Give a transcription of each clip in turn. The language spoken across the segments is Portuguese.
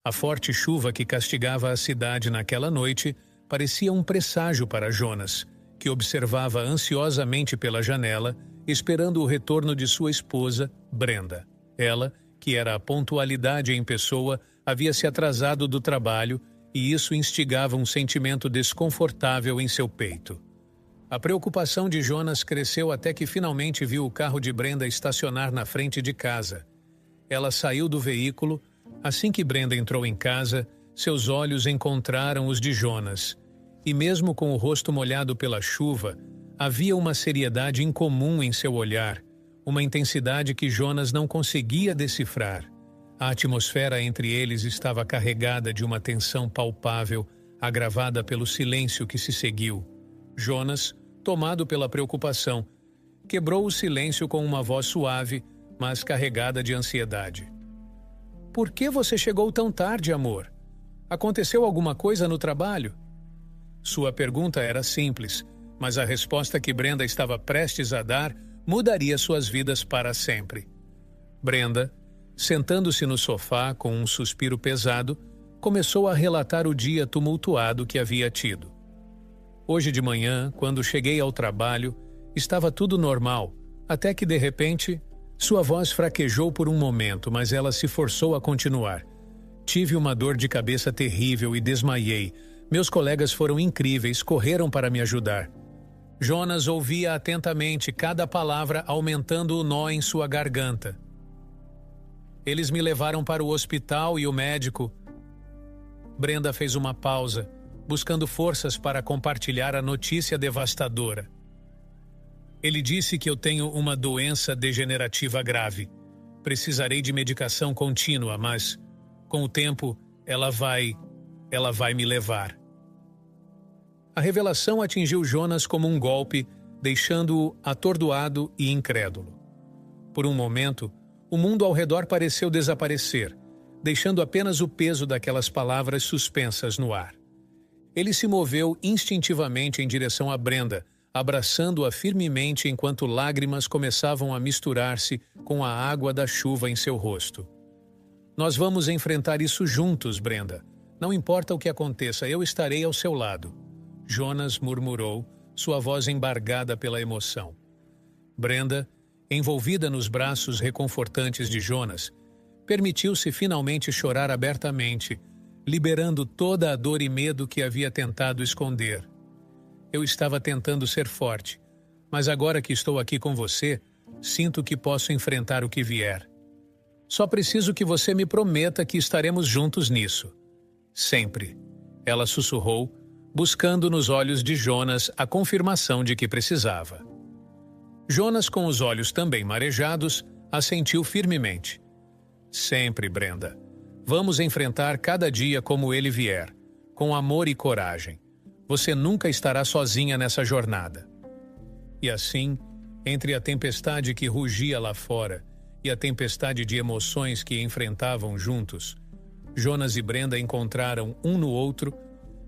A forte chuva que castigava a cidade naquela noite parecia um presságio para Jonas, que observava ansiosamente pela janela, esperando o retorno de sua esposa, Brenda. Ela, que era a pontualidade em pessoa, havia se atrasado do trabalho e isso instigava um sentimento desconfortável em seu peito. A preocupação de Jonas cresceu até que finalmente viu o carro de Brenda estacionar na frente de casa. Ela saiu do veículo. Assim que Brenda entrou em casa, seus olhos encontraram os de Jonas. E mesmo com o rosto molhado pela chuva, havia uma seriedade incomum em seu olhar, uma intensidade que Jonas não conseguia decifrar. A atmosfera entre eles estava carregada de uma tensão palpável, agravada pelo silêncio que se seguiu. Jonas, tomado pela preocupação, quebrou o silêncio com uma voz suave, mas carregada de ansiedade. "Por que você chegou tão tarde, amor? Aconteceu alguma coisa no trabalho?" Sua pergunta era simples, mas a resposta que Brenda estava prestes a dar mudaria suas vidas para sempre. Brenda, sentando-se no sofá com um suspiro pesado, começou a relatar o dia tumultuado que havia tido. "Hoje de manhã, quando cheguei ao trabalho, estava tudo normal, até que de repente, sua voz fraquejou por um momento, mas ela se forçou a continuar. Tive uma dor de cabeça terrível e desmaiei. Meus colegas foram incríveis, correram para me ajudar." Jonas ouvia atentamente cada palavra, aumentando o nó em sua garganta. "Eles me levaram para o hospital e o médico." Brenda fez uma pausa, buscando forças para compartilhar a notícia devastadora. "Ele disse que eu tenho uma doença degenerativa grave. Precisarei de medicação contínua, mas, com o tempo, ela vai me levar." A revelação atingiu Jonas como um golpe, deixando-o atordoado e incrédulo. Por um momento, o mundo ao redor pareceu desaparecer, deixando apenas o peso daquelas palavras suspensas no ar. Ele se moveu instintivamente em direção a Brenda, abraçando-a firmemente enquanto lágrimas começavam a misturar-se com a água da chuva em seu rosto. "Nós vamos enfrentar isso juntos, Brenda. Não importa o que aconteça, eu estarei ao seu lado." Jonas murmurou, sua voz embargada pela emoção. Brenda, envolvida nos braços reconfortantes de Jonas, permitiu-se finalmente chorar abertamente, liberando toda a dor e medo que havia tentado esconder. "Eu estava tentando ser forte, mas agora que estou aqui com você, sinto que posso enfrentar o que vier. Só preciso que você me prometa que estaremos juntos nisso. Sempre." Ela sussurrou, buscando nos olhos de Jonas a confirmação de que precisava. Jonas, com os olhos também marejados, assentiu firmemente. "Sempre, Brenda. Vamos enfrentar cada dia como ele vier, com amor e coragem. Você nunca estará sozinha nessa jornada." E assim, entre a tempestade que rugia lá fora e a tempestade de emoções que enfrentavam juntos, Jonas e Brenda encontraram um no outro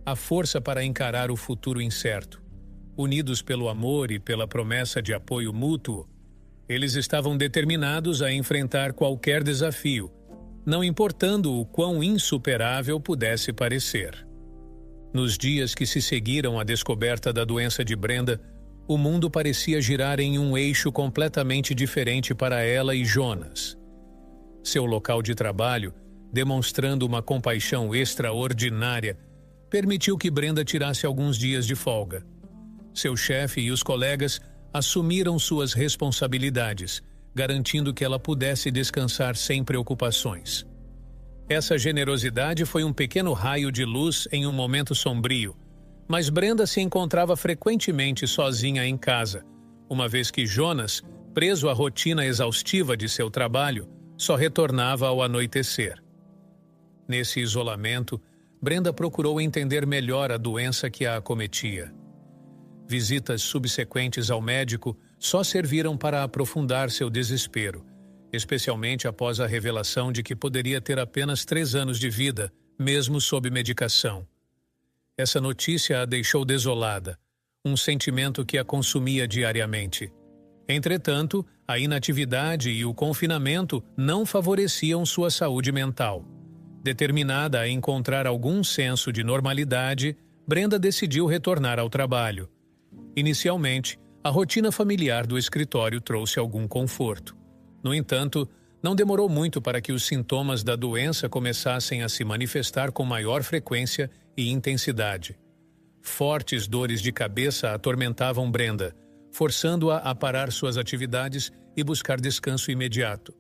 a força para encarar o futuro incerto. Unidos pelo amor e pela promessa de apoio mútuo, eles estavam determinados a enfrentar qualquer desafio, não importando o quão insuperável pudesse parecer. Nos dias que se seguiram à descoberta da doença de Brenda, o mundo parecia girar em um eixo completamente diferente para ela e Jonas. Seu local de trabalho, demonstrando uma compaixão extraordinária, permitiu que Brenda tirasse alguns dias de folga. Seu chefe e os colegas assumiram suas responsabilidades, garantindo que ela pudesse descansar sem preocupações. Essa generosidade foi um pequeno raio de luz em um momento sombrio, mas Brenda se encontrava frequentemente sozinha em casa, uma vez que Jonas, preso à rotina exaustiva de seu trabalho, só retornava ao anoitecer. Nesse isolamento, Brenda procurou entender melhor a doença que a acometia. Visitas subsequentes ao médico só serviram para aprofundar seu desespero, especialmente após a revelação de que poderia ter apenas 3 anos de vida, mesmo sob medicação. Essa notícia a deixou desolada, um sentimento que a consumia diariamente. Entretanto, a inatividade e o confinamento não favoreciam sua saúde mental. Determinada a encontrar algum senso de normalidade, Brenda decidiu retornar ao trabalho. Inicialmente, a rotina familiar do escritório trouxe algum conforto. No entanto, não demorou muito para que os sintomas da doença começassem a se manifestar com maior frequência e intensidade. Fortes dores de cabeça atormentavam Brenda, forçando-a a parar suas atividades e buscar descanso imediato.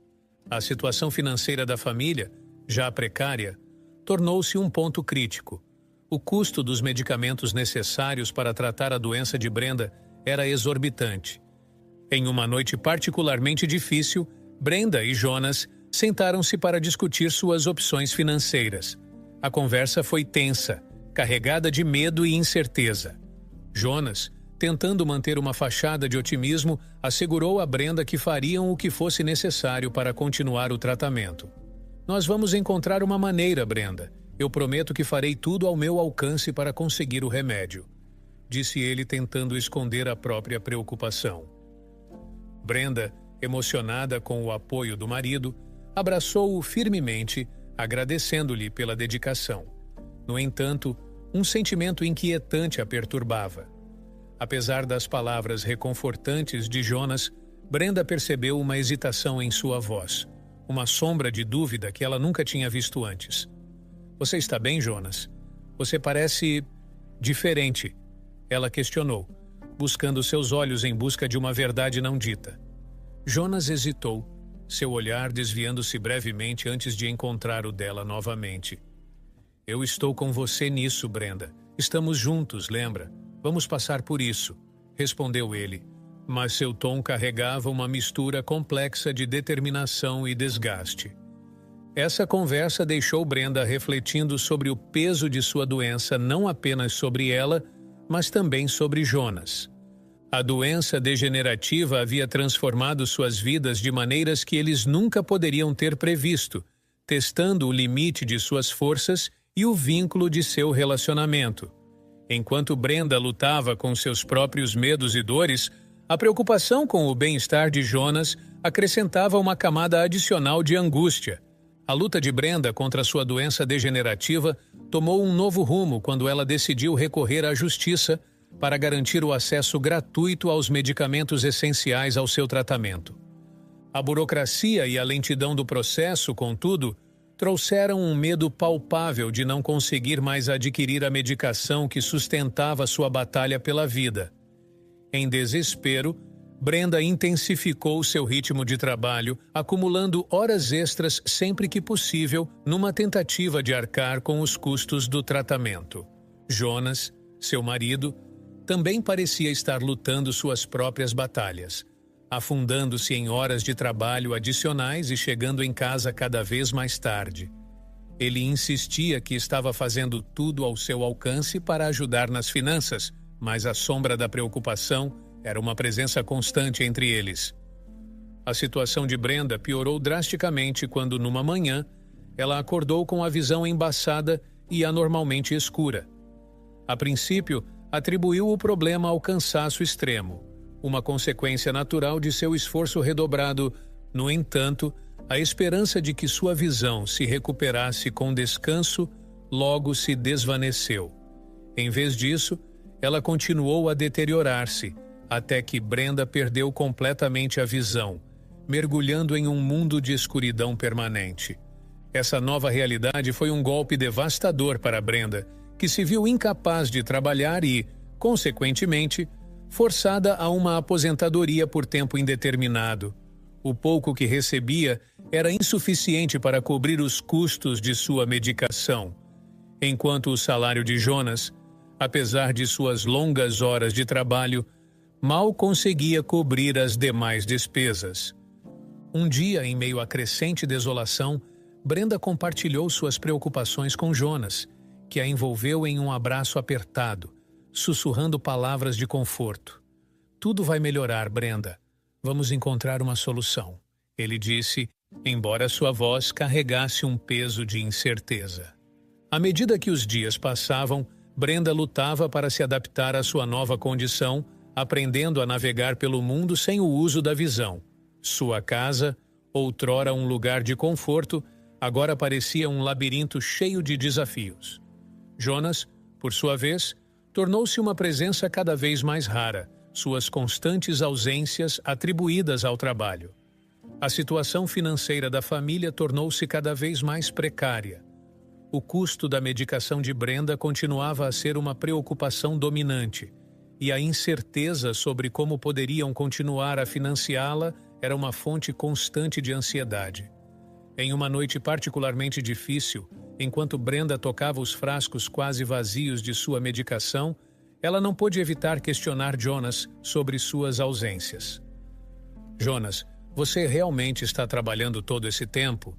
A situação financeira da família, já precária, tornou-se um ponto crítico. O custo dos medicamentos necessários para tratar a doença de Brenda era exorbitante. Em uma noite particularmente difícil, Brenda e Jonas sentaram-se para discutir suas opções financeiras. A conversa foi tensa, carregada de medo e incerteza. Jonas, tentando manter uma fachada de otimismo, assegurou a Brenda que fariam o que fosse necessário para continuar o tratamento. "Nós vamos encontrar uma maneira, Brenda. Eu prometo que farei tudo ao meu alcance para conseguir o remédio", disse ele, tentando esconder a própria preocupação. Brenda, emocionada com o apoio do marido, abraçou-o firmemente, agradecendo-lhe pela dedicação. No entanto, um sentimento inquietante a perturbava. Apesar das palavras reconfortantes de Jonas, Brenda percebeu uma hesitação em sua voz, uma sombra de dúvida que ela nunca tinha visto antes. "Você está bem, Jonas? Você parece diferente", ela questionou, buscando seus olhos em busca de uma verdade não dita. Jonas hesitou, seu olhar desviando-se brevemente antes de encontrar o dela novamente. "Eu estou com você nisso, Brenda. Estamos juntos, lembra? Vamos passar por isso", respondeu ele, mas seu tom carregava uma mistura complexa de determinação e desgaste. Essa conversa deixou Brenda refletindo sobre o peso de sua doença, não apenas sobre ela, mas também sobre Jonas. A doença degenerativa havia transformado suas vidas de maneiras que eles nunca poderiam ter previsto, testando o limite de suas forças e o vínculo de seu relacionamento. Enquanto Brenda lutava com seus próprios medos e dores, a preocupação com o bem-estar de Jonas acrescentava uma camada adicional de angústia. A luta de Brenda contra sua doença degenerativa tomou um novo rumo quando ela decidiu recorrer à justiça para garantir o acesso gratuito aos medicamentos essenciais ao seu tratamento. A burocracia e a lentidão do processo, contudo, trouxeram um medo palpável de não conseguir mais adquirir a medicação que sustentava sua batalha pela vida. Em desespero, Brenda intensificou seu ritmo de trabalho, acumulando horas extras sempre que possível, numa tentativa de arcar com os custos do tratamento. Jonas, seu marido, também parecia estar lutando suas próprias batalhas, afundando-se em horas de trabalho adicionais e chegando em casa cada vez mais tarde. Ele insistia que estava fazendo tudo ao seu alcance para ajudar nas finanças, mas a sombra da preocupação era uma presença constante entre eles. A situação de Brenda piorou drasticamente quando, numa manhã, ela acordou com a visão embaçada e anormalmente escura. A princípio, atribuiu o problema ao cansaço extremo, uma consequência natural de seu esforço redobrado. No entanto, a esperança de que sua visão se recuperasse com descanso logo se desvaneceu. Em vez disso, ela continuou a deteriorar-se, até que Brenda perdeu completamente a visão, mergulhando em um mundo de escuridão permanente. Essa nova realidade foi um golpe devastador para Brenda, que se viu incapaz de trabalhar e, consequentemente, forçada a uma aposentadoria por tempo indeterminado. O pouco que recebia era insuficiente para cobrir os custos de sua medicação, enquanto o salário de Jonas, apesar de suas longas horas de trabalho, mal conseguia cobrir as demais despesas. Um dia, em meio à crescente desolação, Brenda compartilhou suas preocupações com Jonas, que a envolveu em um abraço apertado, sussurrando palavras de conforto. "Tudo vai melhorar, Brenda. Vamos encontrar uma solução", ele disse, embora sua voz carregasse um peso de incerteza. À medida que os dias passavam, Brenda lutava para se adaptar à sua nova condição, aprendendo a navegar pelo mundo sem o uso da visão. Sua casa, outrora um lugar de conforto, agora parecia um labirinto cheio de desafios. Jonas, por sua vez, tornou-se uma presença cada vez mais rara, suas constantes ausências atribuídas ao trabalho. A situação financeira da família tornou-se cada vez mais precária. O custo da medicação de Brenda continuava a ser uma preocupação dominante, e a incerteza sobre como poderiam continuar a financiá-la era uma fonte constante de ansiedade. Em uma noite particularmente difícil, enquanto Brenda tocava os frascos quase vazios de sua medicação, ela não pôde evitar questionar Jonas sobre suas ausências. "Jonas, você realmente está trabalhando todo esse tempo?"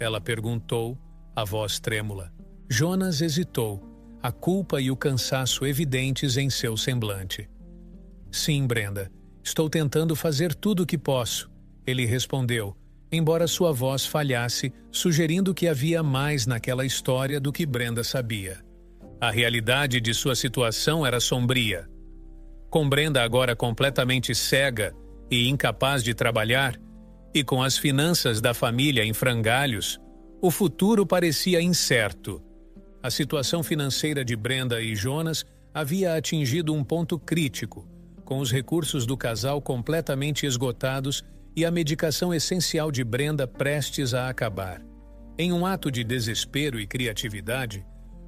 ela perguntou, a voz trêmula. Jonas hesitou, a culpa e o cansaço evidentes em seu semblante. "Sim, Brenda, estou tentando fazer tudo o que posso", ele respondeu, embora sua voz falhasse, sugerindo que havia mais naquela história do que Brenda sabia. A realidade de sua situação era sombria. Com Brenda agora completamente cega e incapaz de trabalhar, e com as finanças da família em frangalhos, o futuro parecia incerto. A situação financeira de Brenda e Jonas havia atingido um ponto crítico, com os recursos do casal completamente esgotados e a medicação essencial de Brenda prestes a acabar. Em um ato de desespero e criatividade,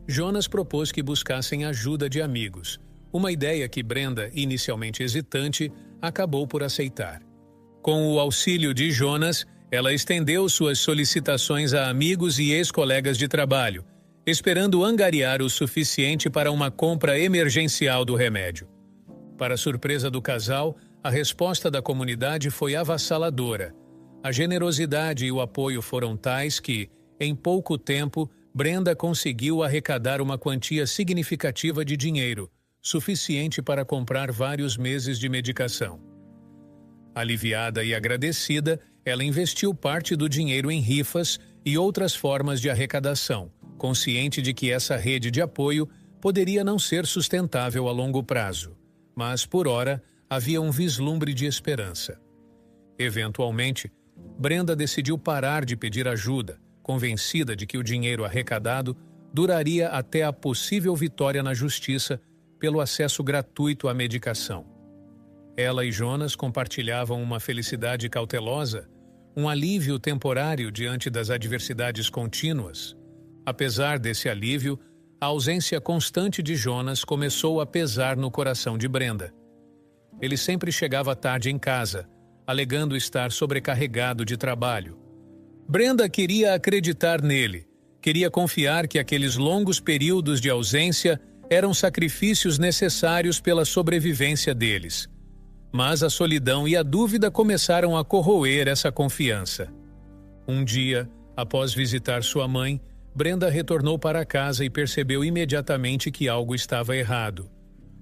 Jonas propôs que buscassem ajuda de amigos, uma ideia que Brenda, inicialmente hesitante, acabou por aceitar. Com o auxílio de Jonas, ela estendeu suas solicitações a amigos e ex-colegas de trabalho, esperando angariar o suficiente para uma compra emergencial do remédio. Para surpresa do casal, a resposta da comunidade foi avassaladora. A generosidade e o apoio foram tais que, em pouco tempo, Brenda conseguiu arrecadar uma quantia significativa de dinheiro, suficiente para comprar vários meses de medicação. Aliviada e agradecida, ela investiu parte do dinheiro em rifas e outras formas de arrecadação, consciente de que essa rede de apoio poderia não ser sustentável a longo prazo. Mas, por ora, havia um vislumbre de esperança. Eventualmente, Brenda decidiu parar de pedir ajuda, convencida de que o dinheiro arrecadado duraria até a possível vitória na justiça pelo acesso gratuito à medicação. Ela e Jonas compartilhavam uma felicidade cautelosa, um alívio temporário diante das adversidades contínuas. Apesar desse alívio, a ausência constante de Jonas começou a pesar no coração de Brenda. Ele sempre chegava tarde em casa, alegando estar sobrecarregado de trabalho. Brenda queria acreditar nele, queria confiar que aqueles longos períodos de ausência eram sacrifícios necessários pela sobrevivência deles. Mas a solidão e a dúvida começaram a corroer essa confiança. Um dia, após visitar sua mãe, Brenda retornou para casa e percebeu imediatamente que algo estava errado.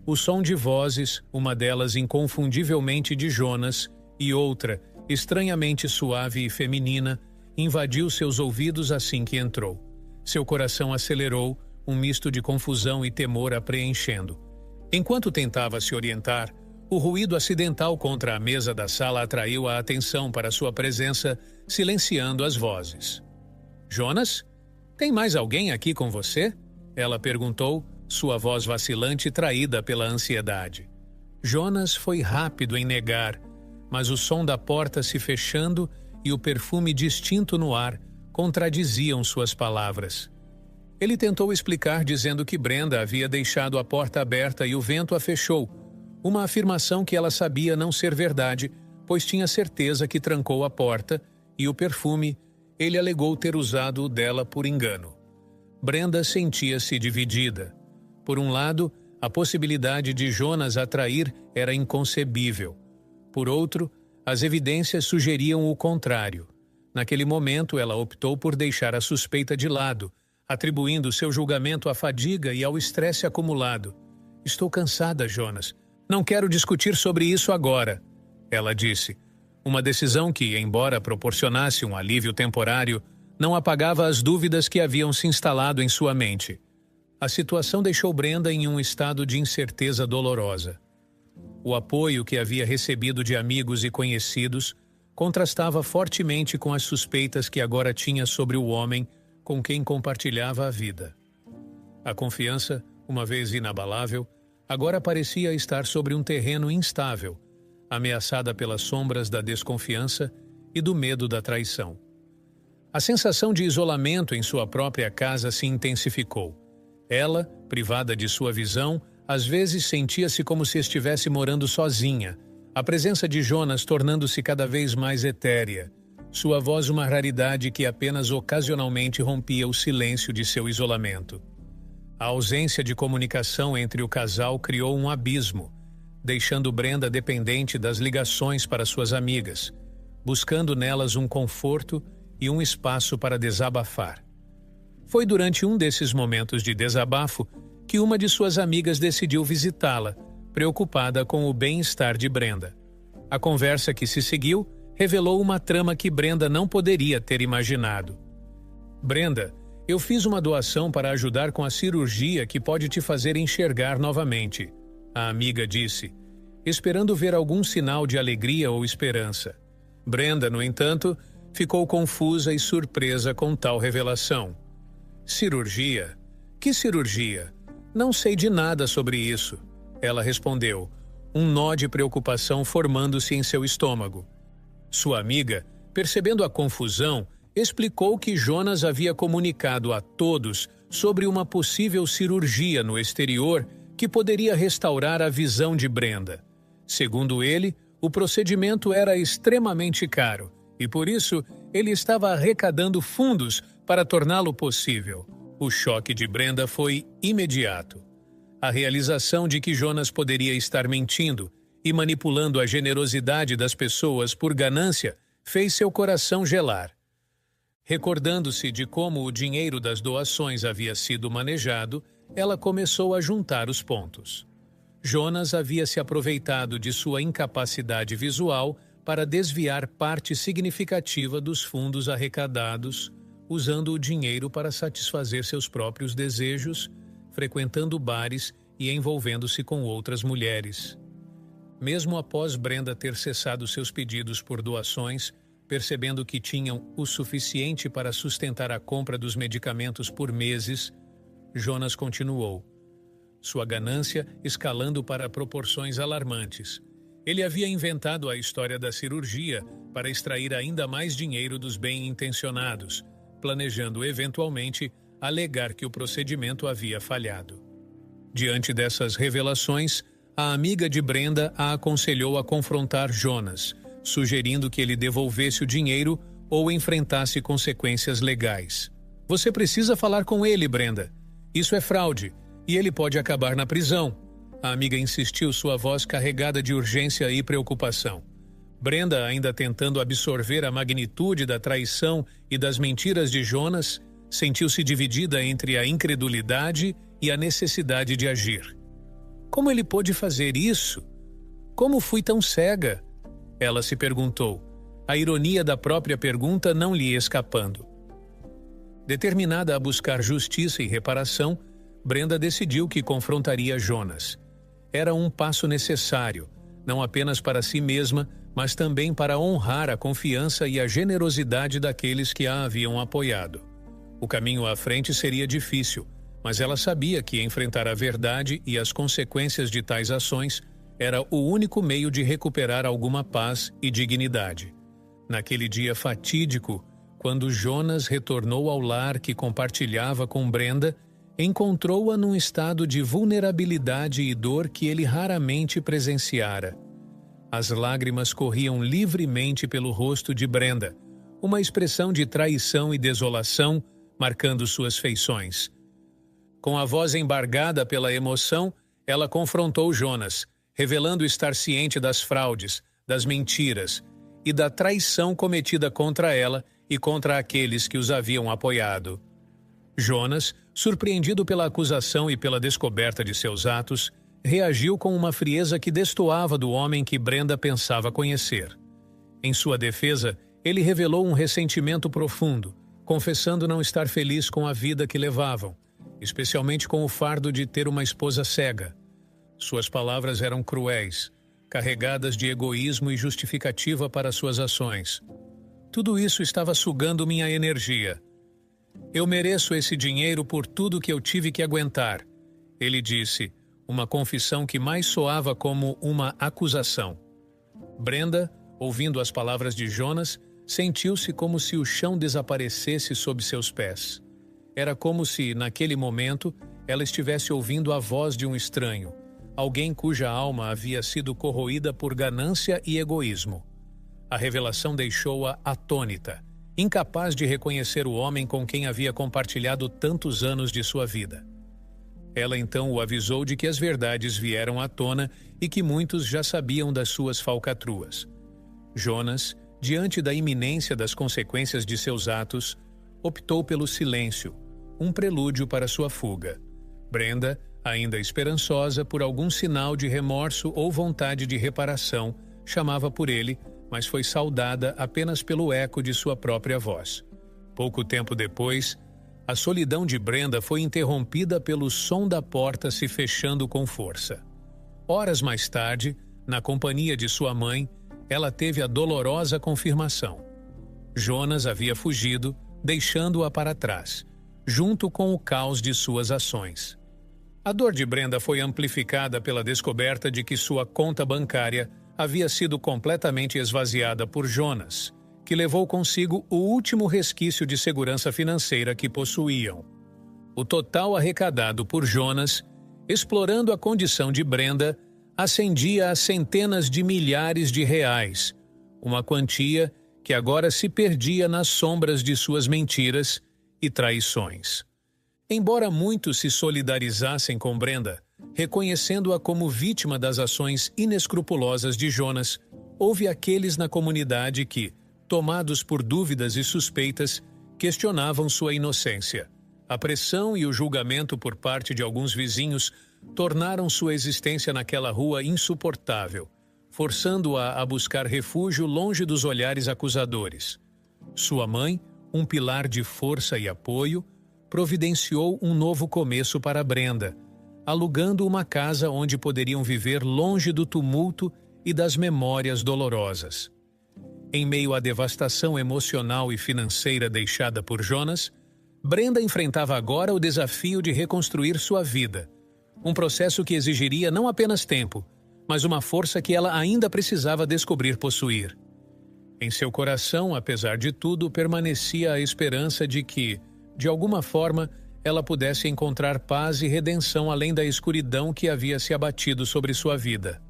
O som de vozes, uma delas inconfundivelmente de Jonas, e outra, estranhamente suave e feminina, invadiu seus ouvidos assim que entrou. Seu coração acelerou, um misto de confusão e temor a preenchendo. Enquanto tentava se orientar, o ruído acidental contra a mesa da sala atraiu a atenção para sua presença, silenciando as vozes. "Jonas? Tem mais alguém aqui com você?" ela perguntou, sua voz vacilante traída pela ansiedade. Jonas foi rápido em negar, mas o som da porta se fechando e o perfume distinto no ar contradiziam suas palavras. Ele tentou explicar dizendo que Brenda havia deixado a porta aberta e o vento a fechou, uma afirmação que ela sabia não ser verdade, pois tinha certeza que trancou a porta, e o perfume ele alegou ter usado o dela por engano. Brenda sentia-se dividida. Por um lado, a possibilidade de Jonas a trair era inconcebível. Por outro, as evidências sugeriam o contrário. Naquele momento, ela optou por deixar a suspeita de lado, atribuindo seu julgamento à fadiga e ao estresse acumulado. "Estou cansada, Jonas. Não quero discutir sobre isso agora", ela disse. Uma decisão que, embora proporcionasse um alívio temporário, não apagava as dúvidas que haviam se instalado em sua mente. A situação deixou Brenda em um estado de incerteza dolorosa. O apoio que havia recebido de amigos e conhecidos, contrastava fortemente com as suspeitas que agora tinha sobre o homem com quem compartilhava a vida. A confiança, uma vez inabalável, agora parecia estar sobre um terreno instável, ameaçada pelas sombras da desconfiança e do medo da traição. A sensação de isolamento em sua própria casa se intensificou. Ela, privada de sua visão, às vezes sentia-se como se estivesse morando sozinha, a presença de Jonas tornando-se cada vez mais etérea, sua voz uma raridade que apenas ocasionalmente rompia o silêncio de seu isolamento. A ausência de comunicação entre o casal criou um abismo, deixando Brenda dependente das ligações para suas amigas, buscando nelas um conforto e um espaço para desabafar. Foi durante um desses momentos de desabafo que uma de suas amigas decidiu visitá-la, preocupada com o bem-estar de Brenda. A conversa que se seguiu revelou uma trama que Brenda não poderia ter imaginado. Brenda, eu fiz uma doação para ajudar com a cirurgia que pode te fazer enxergar novamente, a amiga disse, esperando ver algum sinal de alegria ou esperança. Brenda, no entanto, ficou confusa e surpresa com tal revelação. Cirurgia? Que cirurgia? Não sei de nada sobre isso, ela respondeu, um nó de preocupação formando-se em seu estômago. Sua amiga, percebendo a confusão, explicou que Jonas havia comunicado a todos sobre uma possível cirurgia no exterior que poderia restaurar a visão de Brenda. Segundo ele, o procedimento era extremamente caro e, por isso, ele estava arrecadando fundos para torná-lo possível. O choque de Brenda foi imediato. A realização de que Jonas poderia estar mentindo e manipulando a generosidade das pessoas por ganância fez seu coração gelar. Recordando-se de como o dinheiro das doações havia sido manejado, ela começou a juntar os pontos. Jonas havia se aproveitado de sua incapacidade visual para desviar parte significativa dos fundos arrecadados, usando o dinheiro para satisfazer seus próprios desejos, frequentando bares e envolvendo-se com outras mulheres. Mesmo após Brenda ter cessado seus pedidos por doações, percebendo que tinham o suficiente para sustentar a compra dos medicamentos por meses, Jonas continuou. Sua ganância escalando para proporções alarmantes. Ele havia inventado a história da cirurgia para extrair ainda mais dinheiro dos bem-intencionados, planejando eventualmente alegar que o procedimento havia falhado. Diante dessas revelações, a amiga de Brenda a aconselhou a confrontar Jonas, sugerindo que ele devolvesse o dinheiro ou enfrentasse consequências legais. Você precisa falar com ele, Brenda. Isso é fraude, e ele pode acabar na prisão. A amiga insistiu, sua voz carregada de urgência e preocupação. Brenda, ainda tentando absorver a magnitude da traição e das mentiras de Jonas, sentiu-se dividida entre a incredulidade e a necessidade de agir. Como ele pôde fazer isso? Como fui tão cega? Ela se perguntou, a ironia da própria pergunta não lhe escapando. Determinada a buscar justiça e reparação, Brenda decidiu que confrontaria Jonas. Era um passo necessário, não apenas para si mesma, mas também para honrar a confiança e a generosidade daqueles que a haviam apoiado. O caminho à frente seria difícil, mas ela sabia que enfrentar a verdade e as consequências de tais ações era o único meio de recuperar alguma paz e dignidade. Naquele dia fatídico, quando Jonas retornou ao lar que compartilhava com Brenda, encontrou-a num estado de vulnerabilidade e dor que ele raramente presenciara. As lágrimas corriam livremente pelo rosto de Brenda, uma expressão de traição e desolação marcando suas feições. Com a voz embargada pela emoção, ela confrontou Jonas, revelando estar ciente das fraudes, das mentiras e da traição cometida contra ela e contra aqueles que os haviam apoiado. Jonas, surpreendido pela acusação e pela descoberta de seus atos, reagiu com uma frieza que destoava do homem que Brenda pensava conhecer. Em sua defesa, ele revelou um ressentimento profundo, confessando não estar feliz com a vida que levavam, especialmente com o fardo de ter uma esposa cega. Suas palavras eram cruéis. carregadas de egoísmo e justificativa para suas ações. Tudo isso estava sugando minha energia. Eu mereço esse dinheiro por tudo que eu tive que aguentar, ele disse, uma confissão que mais soava como uma acusação. Brenda, ouvindo as palavras de Jonas, sentiu-se como se o chão desaparecesse sob seus pés. Era como se, naquele momento, ela estivesse ouvindo a voz de um estranho, alguém cuja alma havia sido corroída por ganância e egoísmo. A revelação deixou-a atônita, incapaz de reconhecer o homem com quem havia compartilhado tantos anos de sua vida. Ela então o avisou de que as verdades vieram à tona e que muitos já sabiam das suas falcatruas. Jonas, diante da iminência das consequências de seus atos, optou pelo silêncio, um prelúdio para sua fuga. Brenda, ainda esperançosa por algum sinal de remorso ou vontade de reparação, chamava por ele, mas foi saudada apenas pelo eco de sua própria voz. Pouco tempo depois, a solidão de Brenda foi interrompida pelo som da porta se fechando com força. Horas mais tarde, na companhia de sua mãe, ela teve a dolorosa confirmação. Jonas havia fugido, deixando-a para trás, junto com o caos de suas ações. A dor de Brenda foi amplificada pela descoberta de que sua conta bancária havia sido completamente esvaziada por Jonas, que levou consigo o último resquício de segurança financeira que possuíam. O total arrecadado por Jonas, explorando a condição de Brenda, ascendia a centenas de milhares de reais, uma quantia que agora se perdia nas sombras de suas mentiras e traições. Embora muitos se solidarizassem com Brenda, reconhecendo-a como vítima das ações inescrupulosas de Jonas, houve aqueles na comunidade que, tomados por dúvidas e suspeitas, questionavam sua inocência. A pressão e o julgamento por parte de alguns vizinhos tornaram sua existência naquela rua insuportável, forçando-a a buscar refúgio longe dos olhares acusadores. Sua mãe, um pilar de força e apoio, providenciou um novo começo para Brenda, alugando uma casa onde poderiam viver longe do tumulto e das memórias dolorosas. Em meio à devastação emocional e financeira deixada por Jonas, Brenda enfrentava agora o desafio de reconstruir sua vida, um processo que exigiria não apenas tempo, mas uma força que ela ainda precisava descobrir possuir. Em seu coração, apesar de tudo, permanecia a esperança de que, de alguma forma, ela pudesse encontrar paz e redenção além da escuridão que havia se abatido sobre sua vida.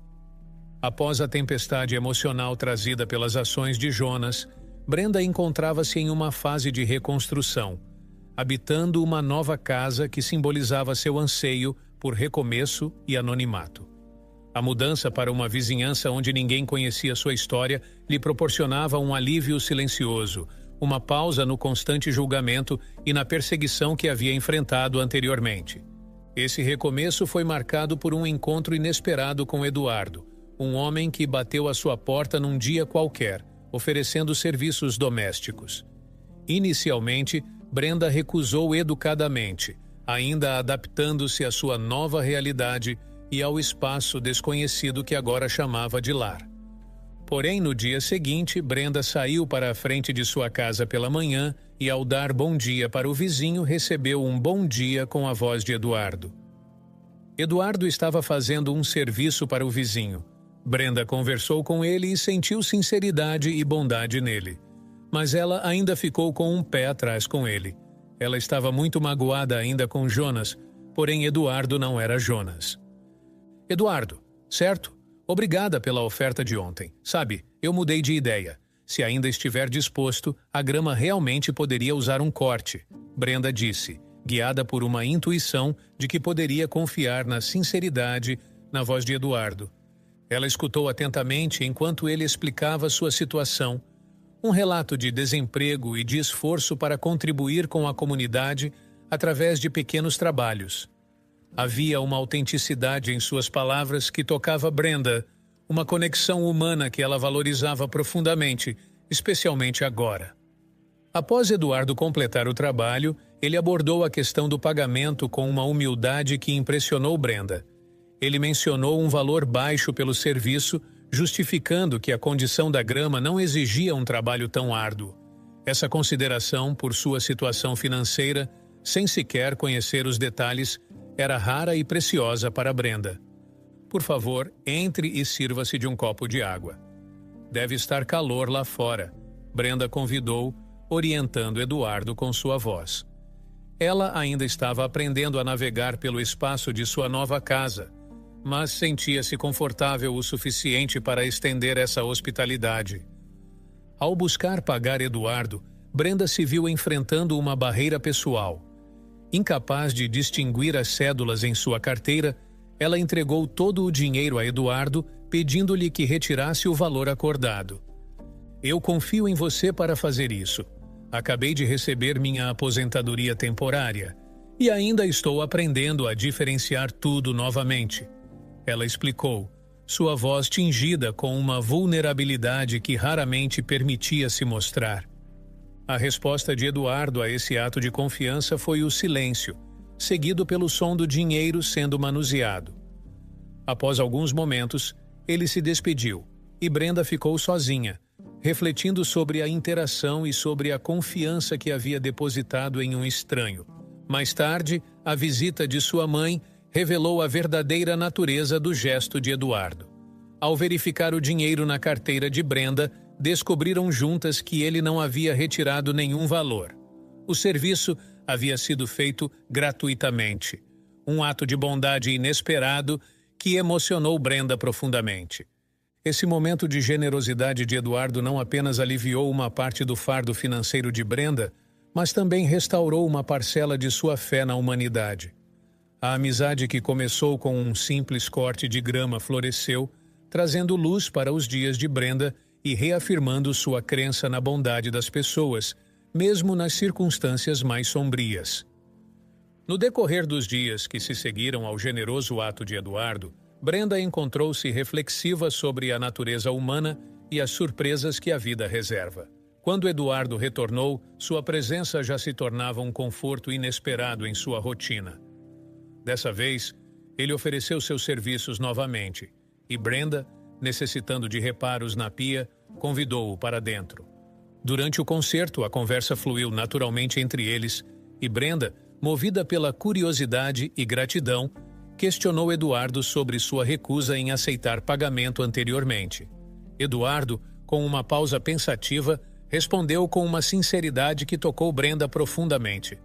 Após a tempestade emocional trazida pelas ações de Jonas, Brenda encontrava-se em uma fase de reconstrução, habitando uma nova casa que simbolizava seu anseio por recomeço e anonimato. A mudança para uma vizinhança onde ninguém conhecia sua história lhe proporcionava um alívio silencioso, uma pausa no constante julgamento e na perseguição que havia enfrentado anteriormente. Esse recomeço foi marcado por um encontro inesperado com Eduardo, um homem que bateu à sua porta num dia qualquer, oferecendo serviços domésticos. Inicialmente, Brenda recusou educadamente, ainda adaptando-se à sua nova realidade e ao espaço desconhecido que agora chamava de lar. Porém, no dia seguinte, Brenda saiu para a frente de sua casa pela manhã e, ao dar bom dia para o vizinho, recebeu um bom dia com a voz de Eduardo. Eduardo estava fazendo um serviço para o vizinho. Brenda conversou com ele e sentiu sinceridade e bondade nele. Mas ela ainda ficou com um pé atrás com ele. Ela estava muito magoada ainda com Jonas, porém Eduardo não era Jonas. Eduardo, certo? Obrigada pela oferta de ontem. Sabe, eu mudei de ideia. Se ainda estiver disposto, a grama realmente poderia usar um corte, Brenda disse, guiada por uma intuição de que poderia confiar na sinceridade na voz de Eduardo. Ela escutou atentamente enquanto ele explicava sua situação, um relato de desemprego e de esforço para contribuir com a comunidade através de pequenos trabalhos. Havia uma autenticidade em suas palavras que tocava Brenda, uma conexão humana que ela valorizava profundamente, especialmente agora. Após Eduardo completar o trabalho, ele abordou a questão do pagamento com uma humildade que impressionou Brenda. Ele mencionou um valor baixo pelo serviço, justificando que a condição da grama não exigia um trabalho tão árduo. Essa consideração, por sua situação financeira, sem sequer conhecer os detalhes, era rara e preciosa para Brenda. Por favor, entre e sirva-se de um copo de água. Deve estar calor lá fora, Brenda convidou, orientando Eduardo com sua voz. Ela ainda estava aprendendo a navegar pelo espaço de sua nova casa, mas sentia-se confortável o suficiente para estender essa hospitalidade. Ao buscar pagar Eduardo, Brenda se viu enfrentando uma barreira pessoal. Incapaz de distinguir as cédulas em sua carteira, ela entregou todo o dinheiro a Eduardo, pedindo-lhe que retirasse o valor acordado. Eu confio em você para fazer isso. Acabei de receber minha aposentadoria temporária e ainda estou aprendendo a diferenciar tudo novamente. Ela explicou, sua voz tingida com uma vulnerabilidade que raramente permitia se mostrar. A resposta de Eduardo a esse ato de confiança foi o silêncio, seguido pelo som do dinheiro sendo manuseado. Após alguns momentos, ele se despediu e Brenda ficou sozinha, refletindo sobre a interação e sobre a confiança que havia depositado em um estranho. Mais tarde, a visita de sua mãe revelou a verdadeira natureza do gesto de Eduardo. Ao verificar o dinheiro na carteira de Brenda, descobriram juntas que ele não havia retirado nenhum valor. O serviço havia sido feito gratuitamente. Um ato de bondade inesperado que emocionou Brenda profundamente. Esse momento de generosidade de Eduardo não apenas aliviou uma parte do fardo financeiro de Brenda, mas também restaurou uma parcela de sua fé na humanidade. A amizade que começou com um simples corte de grama floresceu, trazendo luz para os dias de Brenda e reafirmando sua crença na bondade das pessoas, mesmo nas circunstâncias mais sombrias. No decorrer dos dias que se seguiram ao generoso ato de Eduardo, Brenda encontrou-se reflexiva sobre a natureza humana e as surpresas que a vida reserva. Quando Eduardo retornou, sua presença já se tornava um conforto inesperado em sua rotina. Dessa vez, ele ofereceu seus serviços novamente, e Brenda, necessitando de reparos na pia, convidou-o para dentro. Durante o concerto, a conversa fluiu naturalmente entre eles, e Brenda, movida pela curiosidade e gratidão, questionou Eduardo sobre sua recusa em aceitar pagamento anteriormente. Eduardo, com uma pausa pensativa, respondeu com uma sinceridade que tocou Brenda profundamente.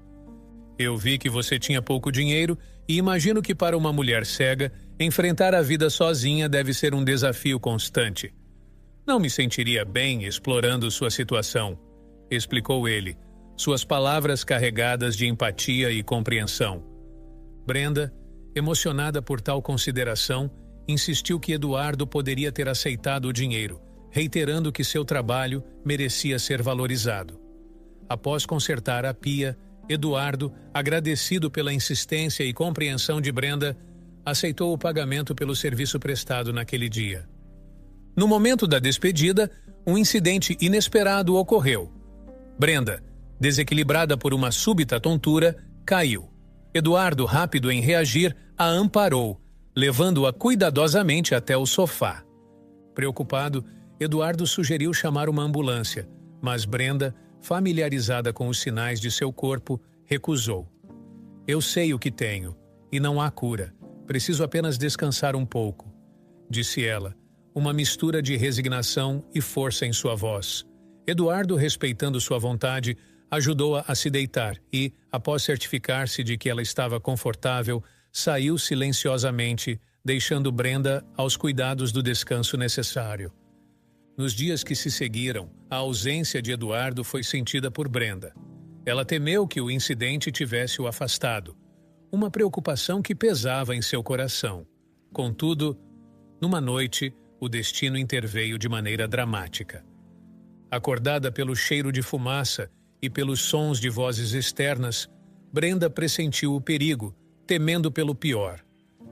Eu vi que você tinha pouco dinheiro e imagino que para uma mulher cega, enfrentar a vida sozinha deve ser um desafio constante. Não me sentiria bem explorando sua situação, explicou ele, suas palavras carregadas de empatia e compreensão. Brenda, emocionada por tal consideração, insistiu que Eduardo poderia ter aceitado o dinheiro, reiterando que seu trabalho merecia ser valorizado. Após consertar a pia, Eduardo, agradecido pela insistência e compreensão de Brenda, aceitou o pagamento pelo serviço prestado naquele dia. No momento da despedida, um incidente inesperado ocorreu. Brenda, desequilibrada por uma súbita tontura, caiu. Eduardo, rápido em reagir, a amparou, levando-a cuidadosamente até o sofá. Preocupado, Eduardo sugeriu chamar uma ambulância, mas Brenda, familiarizada com os sinais de seu corpo, recusou. Eu sei o que tenho, e não há cura. Preciso apenas descansar um pouco, disse ela, uma mistura de resignação e força em sua voz. Eduardo, respeitando sua vontade, ajudou-a a se deitar e, após certificar-se de que ela estava confortável, saiu silenciosamente, deixando Brenda aos cuidados do descanso necessário. Nos dias que se seguiram, a ausência de Eduardo foi sentida por Brenda. Ela temeu que o incidente tivesse o afastado, uma preocupação que pesava em seu coração. Contudo, numa noite, o destino interveio de maneira dramática. Acordada pelo cheiro de fumaça e pelos sons de vozes externas, Brenda pressentiu o perigo, temendo pelo pior.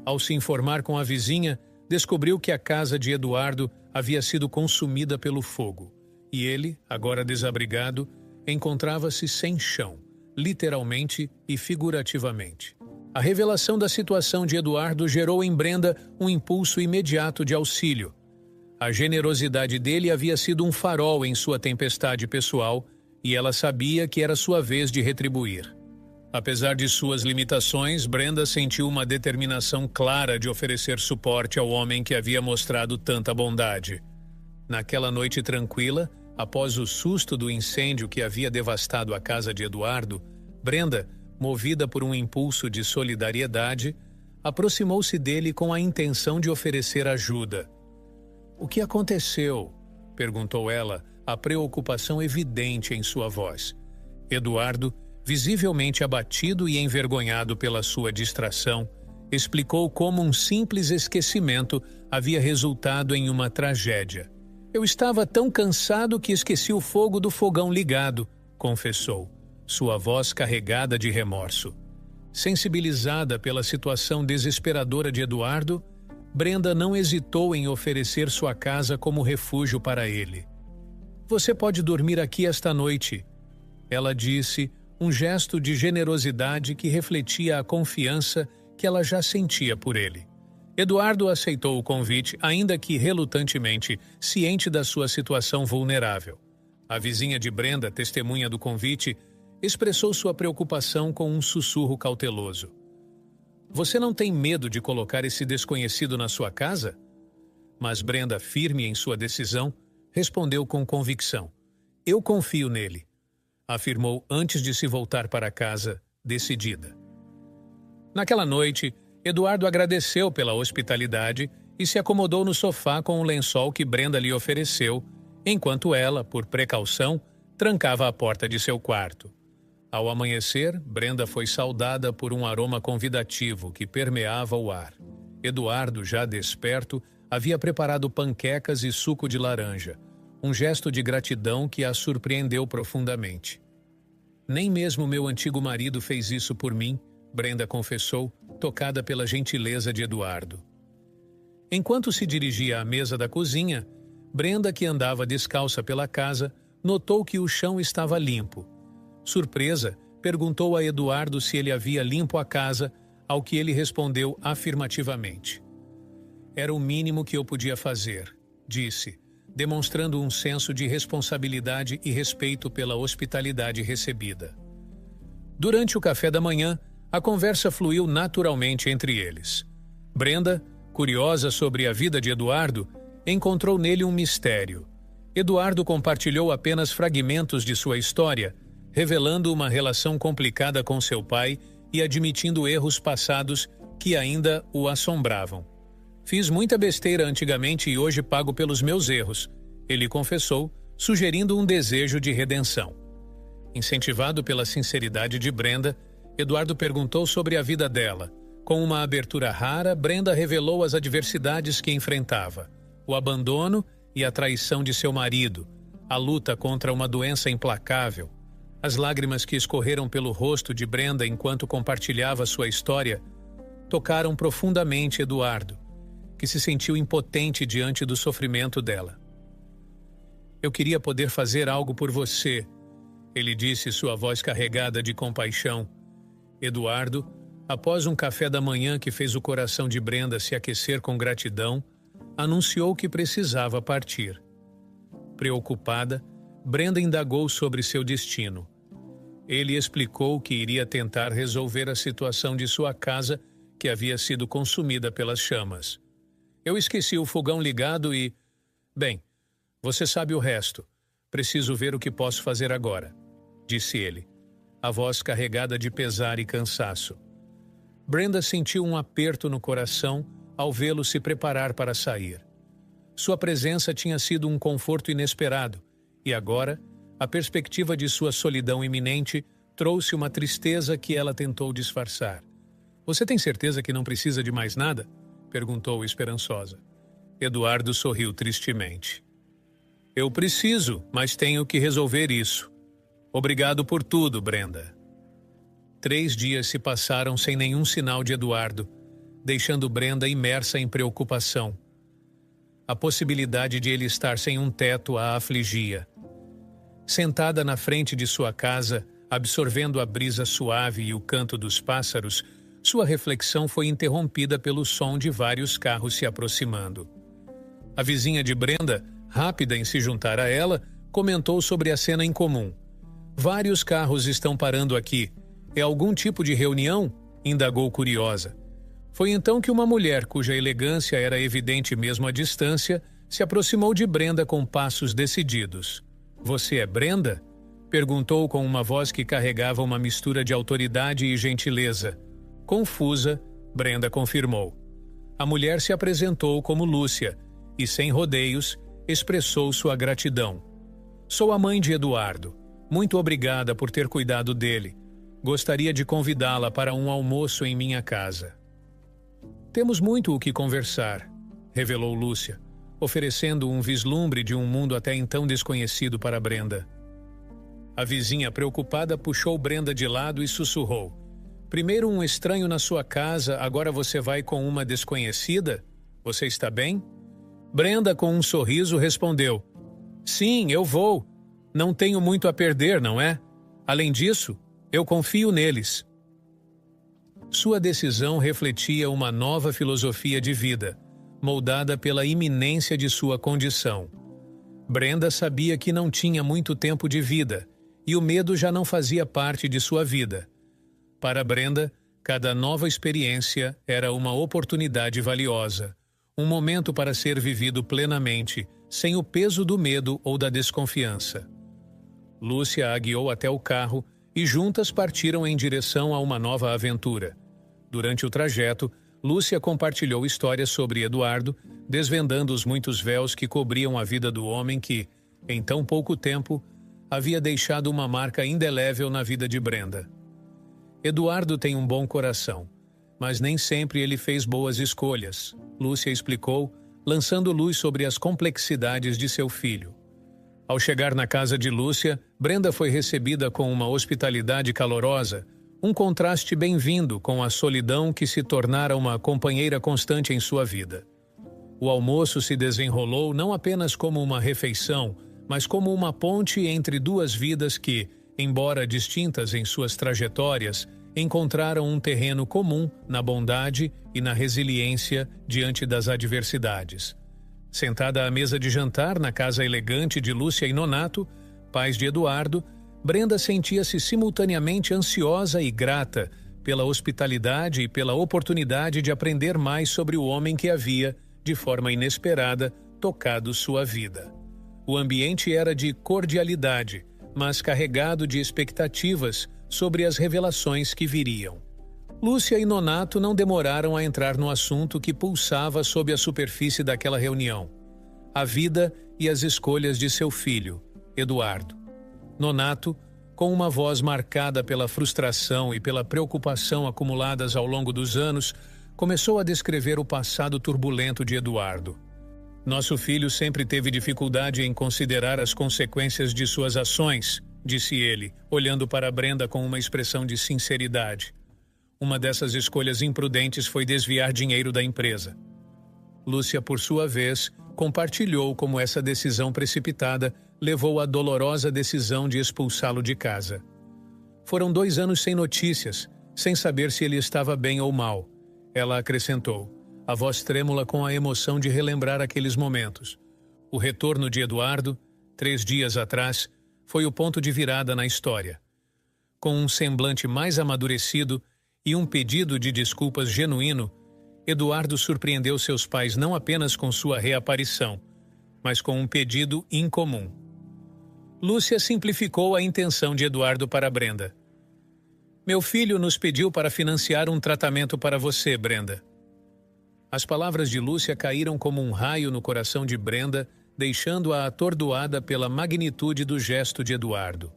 Ao se informar com a vizinha, descobriu que a casa de Eduardo havia sido consumida pelo fogo, e ele, agora desabrigado, encontrava-se sem chão, literalmente e figurativamente. A revelação da situação de Eduardo gerou em Brenda um impulso imediato de auxílio. A generosidade dele havia sido um farol em sua tempestade pessoal e ela sabia que era sua vez de retribuir. Apesar de suas limitações, Brenda sentiu uma determinação clara de oferecer suporte ao homem que havia mostrado tanta bondade. Naquela noite tranquila, após o susto do incêndio que havia devastado a casa de Eduardo, Brenda, movida por um impulso de solidariedade, aproximou-se dele com a intenção de oferecer ajuda. "O que aconteceu?" perguntou ela, a preocupação evidente em sua voz. Eduardo, visivelmente abatido e envergonhado pela sua distração, explicou como um simples esquecimento havia resultado em uma tragédia. "Eu estava tão cansado que esqueci o fogo do fogão ligado", confessou, sua voz carregada de remorso. Sensibilizada pela situação desesperadora de Eduardo, Brenda não hesitou em oferecer sua casa como refúgio para ele. "Você pode dormir aqui esta noite", ela disse, um gesto de generosidade que refletia a confiança que ela já sentia por ele. Eduardo aceitou o convite, ainda que relutantemente, ciente da sua situação vulnerável. A vizinha de Brenda, testemunha do convite, expressou sua preocupação com um sussurro cauteloso. "Você não tem medo de colocar esse desconhecido na sua casa?" Mas Brenda, firme em sua decisão, respondeu com convicção. "Eu confio nele", afirmou antes de se voltar para casa, decidida. Naquela noite, Eduardo agradeceu pela hospitalidade e se acomodou no sofá com o lençol que Brenda lhe ofereceu, enquanto ela, por precaução, trancava a porta de seu quarto. Ao amanhecer, Brenda foi saudada por um aroma convidativo que permeava o ar. Eduardo, já desperto, havia preparado panquecas e suco de laranja, um gesto de gratidão que a surpreendeu profundamente. "Nem mesmo meu antigo marido fez isso por mim", Brenda confessou, tocada pela gentileza de Eduardo. Enquanto se dirigia à mesa da cozinha, Brenda, que andava descalça pela casa, notou que o chão estava limpo. Surpresa, perguntou a Eduardo se ele havia limpo a casa, ao que ele respondeu afirmativamente. "Era o mínimo que eu podia fazer", disse, demonstrando um senso de responsabilidade e respeito pela hospitalidade recebida. Durante o café da manhã, a conversa fluiu naturalmente entre eles. Brenda, curiosa sobre a vida de Eduardo, encontrou nele um mistério. Eduardo compartilhou apenas fragmentos de sua história, revelando uma relação complicada com seu pai e admitindo erros passados que ainda o assombravam. "Fiz muita besteira antigamente e hoje pago pelos meus erros", ele confessou, sugerindo um desejo de redenção. Incentivado pela sinceridade de Brenda, Eduardo perguntou sobre a vida dela. Com uma abertura rara, Brenda revelou as adversidades que enfrentava: o abandono e a traição de seu marido, a luta contra uma doença implacável. As lágrimas que escorreram pelo rosto de Brenda enquanto compartilhava sua história tocaram profundamente Eduardo, que se sentiu impotente diante do sofrimento dela. "Eu queria poder fazer algo por você", ele disse, sua voz carregada de compaixão. Eduardo, após um café da manhã que fez o coração de Brenda se aquecer com gratidão, anunciou que precisava partir. Preocupada, Brenda indagou sobre seu destino. Ele explicou que iria tentar resolver a situação de sua casa, que havia sido consumida pelas chamas. "Eu esqueci o fogão ligado e... Bem, você sabe o resto. Preciso ver o que posso fazer agora", disse ele, a voz carregada de pesar e cansaço. Brenda sentiu um aperto no coração ao vê-lo se preparar para sair. Sua presença tinha sido um conforto inesperado, e agora, a perspectiva de sua solidão iminente trouxe uma tristeza que ela tentou disfarçar. "Você tem certeza que não precisa de mais nada?", perguntou esperançosa. Eduardo sorriu tristemente. "Eu preciso, mas tenho que resolver isso. Obrigado por tudo, Brenda." 3 dias se passaram sem nenhum sinal de Eduardo, deixando Brenda imersa em preocupação. A possibilidade de ele estar sem um teto a afligia. Sentada na frente de sua casa, absorvendo a brisa suave e o canto dos pássaros, sua reflexão foi interrompida pelo som de vários carros se aproximando. A vizinha de Brenda, rápida em se juntar a ela, comentou sobre a cena em comum. Vários carros estão parando aqui. É algum tipo de reunião? Indagou curiosa. Foi então que uma mulher, cuja elegância era evidente mesmo à distância, se aproximou de Brenda com passos decididos. Você é Brenda? Perguntou com uma voz que carregava uma mistura de autoridade e gentileza. Confusa, Brenda confirmou. A mulher se apresentou como Lúcia e, sem rodeios, expressou sua gratidão. Sou a mãe de Eduardo. Muito obrigada por ter cuidado dele. Gostaria de convidá-la para um almoço em minha casa. Temos muito o que conversar, revelou Lúcia, oferecendo um vislumbre de um mundo até então desconhecido para Brenda. A vizinha preocupada puxou Brenda de lado e sussurrou. Primeiro um estranho na sua casa, agora você vai com uma desconhecida? Você está bem? Brenda, com um sorriso, respondeu. Sim, eu vou. Não tenho muito a perder, não é? Além disso, eu confio neles. Sua decisão refletia uma nova filosofia de vida, moldada pela iminência de sua condição. Brenda sabia que não tinha muito tempo de vida, e o medo já não fazia parte de sua vida. Para Brenda, cada nova experiência era uma oportunidade valiosa, um momento para ser vivido plenamente, sem o peso do medo ou da desconfiança. Lúcia a guiou até o carro e juntas partiram em direção a uma nova aventura. Durante o trajeto, Lúcia compartilhou histórias sobre Eduardo, desvendando os muitos véus que cobriam a vida do homem que, em tão pouco tempo, havia deixado uma marca indelével na vida de Brenda. Eduardo tem um bom coração, mas nem sempre ele fez boas escolhas, Lúcia explicou, lançando luz sobre as complexidades de seu filho. Ao chegar na casa de Lúcia, Brenda foi recebida com uma hospitalidade calorosa, um contraste bem-vindo com a solidão que se tornara uma companheira constante em sua vida. O almoço se desenrolou não apenas como uma refeição, mas como uma ponte entre duas vidas que, embora distintas em suas trajetórias, encontraram um terreno comum na bondade e na resiliência diante das adversidades. Sentada à mesa de jantar na casa elegante de Lúcia e Nonato, pais de Eduardo, Brenda sentia-se simultaneamente ansiosa e grata pela hospitalidade e pela oportunidade de aprender mais sobre o homem que havia, de forma inesperada, tocado sua vida. O ambiente era de cordialidade, mas carregado de expectativas sobre as revelações que viriam. Lúcia e Nonato não demoraram a entrar no assunto que pulsava sob a superfície daquela reunião: a vida e as escolhas de seu filho, Eduardo. Nonato, com uma voz marcada pela frustração e pela preocupação acumuladas ao longo dos anos, começou a descrever o passado turbulento de Eduardo. Nosso filho sempre teve dificuldade em considerar as consequências de suas ações, disse ele, olhando para Brenda com uma expressão de sinceridade. Uma dessas escolhas imprudentes foi desviar dinheiro da empresa. Lúcia, por sua vez, compartilhou como essa decisão precipitada levou à dolorosa decisão de expulsá-lo de casa. Foram 2 anos sem notícias, sem saber se ele estava bem ou mal. Ela acrescentou, a voz trêmula com a emoção de relembrar aqueles momentos. O retorno de Eduardo, 3 dias atrás, foi o ponto de virada na história. Com um semblante mais amadurecido e um pedido de desculpas genuíno, Eduardo surpreendeu seus pais não apenas com sua reaparição, mas com um pedido incomum. Lúcia simplificou a intenção de Eduardo para Brenda. Meu filho nos pediu para financiar um tratamento para você, Brenda. As palavras de Lúcia caíram como um raio no coração de Brenda, deixando-a atordoada pela magnitude do gesto de Eduardo.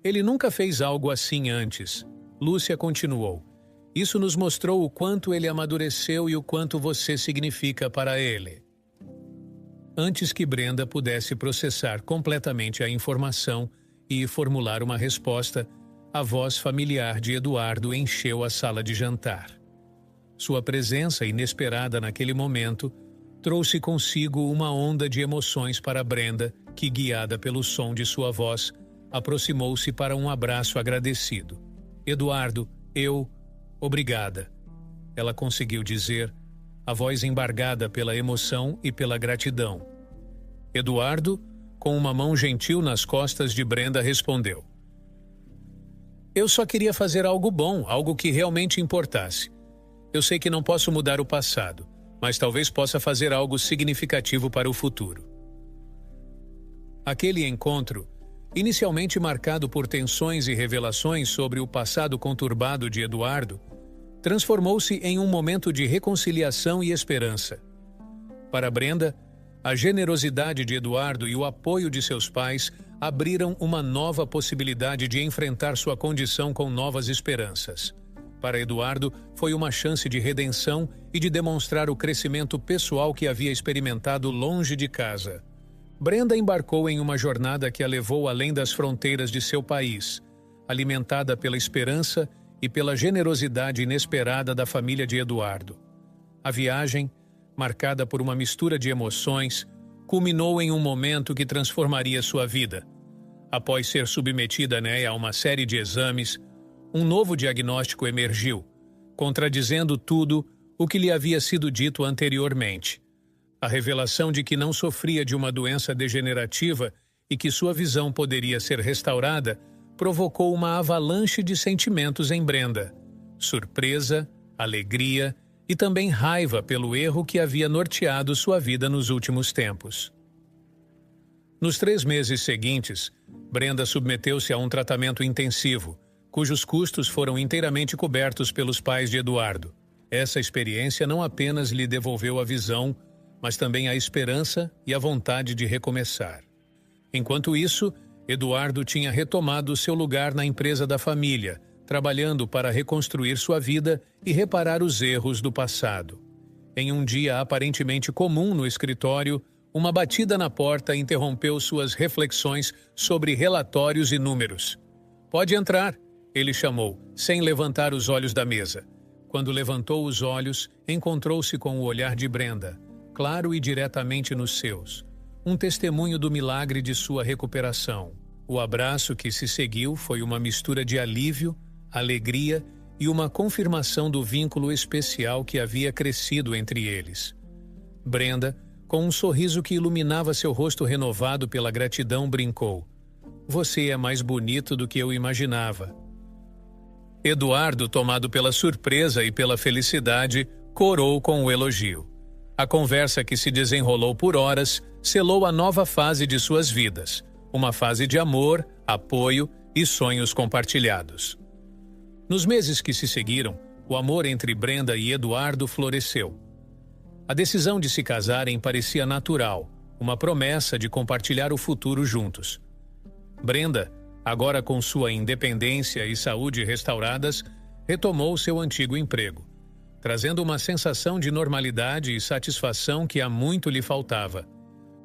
Ele nunca fez algo assim antes. Lúcia continuou. Isso nos mostrou o quanto ele amadureceu e o quanto você significa para ele. Antes que Brenda pudesse processar completamente a informação e formular uma resposta, a voz familiar de Eduardo encheu a sala de jantar. Sua presença inesperada naquele momento trouxe consigo uma onda de emoções para Brenda, que, guiada pelo som de sua voz, aproximou-se para um abraço agradecido. Eduardo, Obrigada, ela conseguiu dizer, a voz embargada pela emoção e pela gratidão. Eduardo, com uma mão gentil nas costas de Brenda, respondeu: Eu só queria fazer algo bom, algo que realmente importasse. Eu sei que não posso mudar o passado, mas talvez possa fazer algo significativo para o futuro. Aquele encontro, inicialmente marcado por tensões e revelações sobre o passado conturbado de Eduardo, transformou-se em um momento de reconciliação e esperança. Para Brenda, a generosidade de Eduardo e o apoio de seus pais abriram uma nova possibilidade de enfrentar sua condição com novas esperanças. Para Eduardo, foi uma chance de redenção e de demonstrar o crescimento pessoal que havia experimentado longe de casa. Brenda embarcou em uma jornada que a levou além das fronteiras de seu país, alimentada pela esperança e pela generosidade inesperada da família de Eduardo. A viagem, marcada por uma mistura de emoções, culminou em um momento que transformaria sua vida. Após ser submetida a uma série de exames, um novo diagnóstico emergiu, contradizendo tudo o que lhe havia sido dito anteriormente. A revelação de que não sofria de uma doença degenerativa e que sua visão poderia ser restaurada provocou uma avalanche de sentimentos em Brenda: surpresa, alegria e também raiva pelo erro que havia norteado sua vida nos últimos tempos. Nos 3 meses seguintes, Brenda submeteu-se a um tratamento intensivo, cujos custos foram inteiramente cobertos pelos pais de Eduardo. Essa experiência não apenas lhe devolveu a visão, mas também a esperança e a vontade de recomeçar. Enquanto isso, Eduardo tinha retomado seu lugar na empresa da família, trabalhando para reconstruir sua vida e reparar os erros do passado. Em um dia aparentemente comum no escritório, uma batida na porta interrompeu suas reflexões sobre relatórios e números. "Pode entrar", ele chamou, sem levantar os olhos da mesa. Quando levantou os olhos, encontrou-se com o olhar de Brenda, claro e diretamente nos seus, um testemunho do milagre de sua recuperação. O abraço que se seguiu foi uma mistura de alívio, alegria e uma confirmação do vínculo especial que havia crescido entre eles. Brenda, com um sorriso que iluminava seu rosto renovado pela gratidão, brincou: "Você é mais bonito do que eu imaginava." Eduardo, tomado pela surpresa e pela felicidade, corou com o elogio. A conversa, que se desenrolou por horas, selou a nova fase de suas vidas, uma fase de amor, apoio e sonhos compartilhados. Nos meses que se seguiram, o amor entre Brenda e Eduardo floresceu. A decisão de se casarem parecia natural, uma promessa de compartilhar o futuro juntos. Brenda, agora com sua independência e saúde restauradas, retomou seu antigo emprego, trazendo uma sensação de normalidade e satisfação que há muito lhe faltava.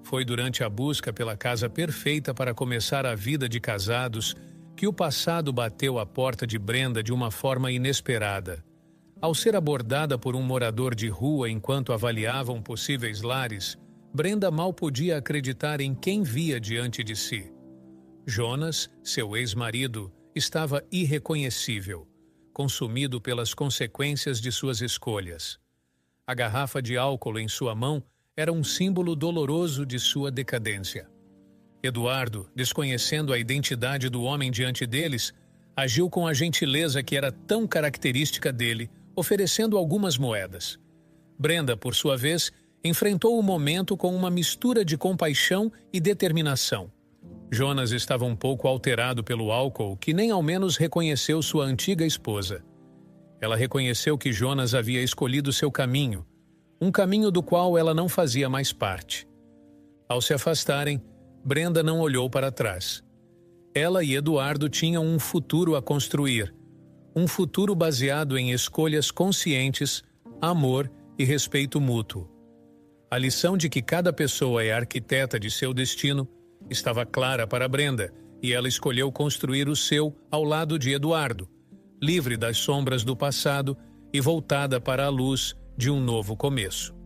Foi durante a busca pela casa perfeita para começar a vida de casados que o passado bateu à porta de Brenda de uma forma inesperada. Ao ser abordada por um morador de rua enquanto avaliavam possíveis lares, Brenda mal podia acreditar em quem via diante de si. Jonas, seu ex-marido, estava irreconhecível, consumido pelas consequências de suas escolhas. A garrafa de álcool em sua mão era um símbolo doloroso de sua decadência. Eduardo, desconhecendo a identidade do homem diante deles, agiu com a gentileza que era tão característica dele, oferecendo algumas moedas. Brenda, por sua vez, enfrentou o momento com uma mistura de compaixão e determinação. Jonas estava um pouco alterado pelo álcool, que nem ao menos reconheceu sua antiga esposa. Ela reconheceu que Jonas havia escolhido seu caminho, um caminho do qual ela não fazia mais parte. Ao se afastarem, Brenda não olhou para trás. Ela e Eduardo tinham um futuro a construir, um futuro baseado em escolhas conscientes, amor e respeito mútuo. A lição de que cada pessoa é arquiteta de seu destino estava clara para Brenda, e ela escolheu construir o seu ao lado de Eduardo, livre das sombras do passado e voltada para a luz de um novo começo.